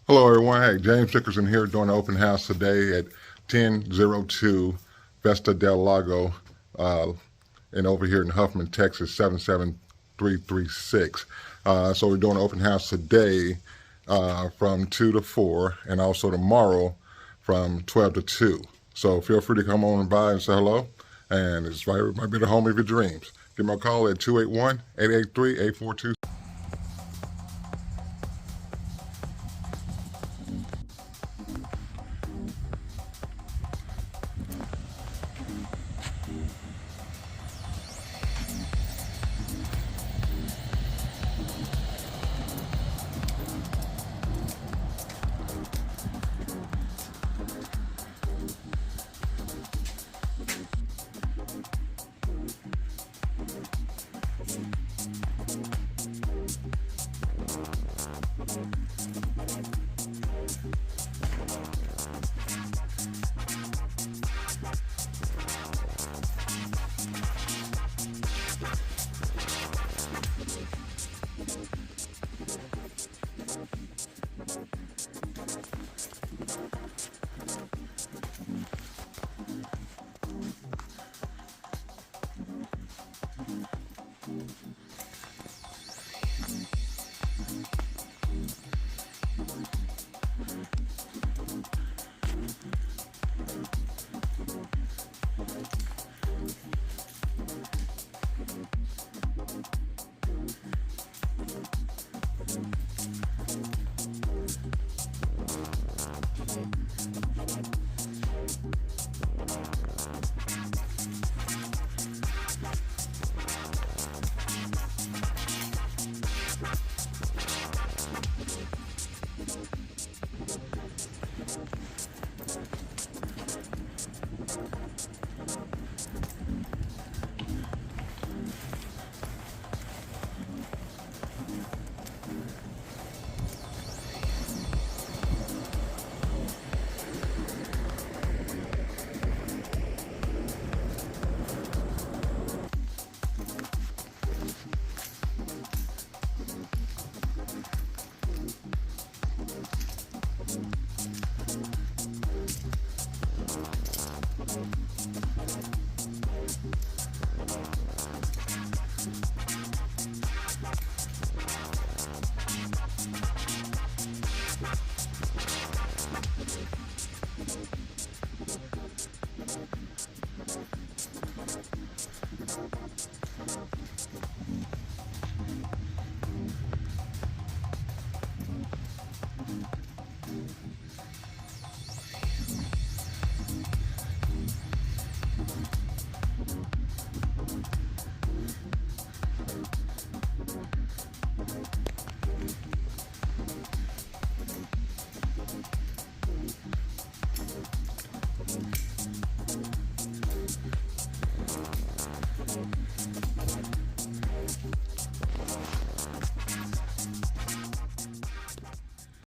Hello, everyone. Hey, James Dickerson here doing an open house today at 1002 VISTA del Lago, and over here in Huffman, Texas, 77336. So we're doing an open house today from 2 to 4, and also tomorrow from 12 to 2. So feel free to come on by and say hello, and it's might be the home of your dreams. Give me a call at 281-883-8427.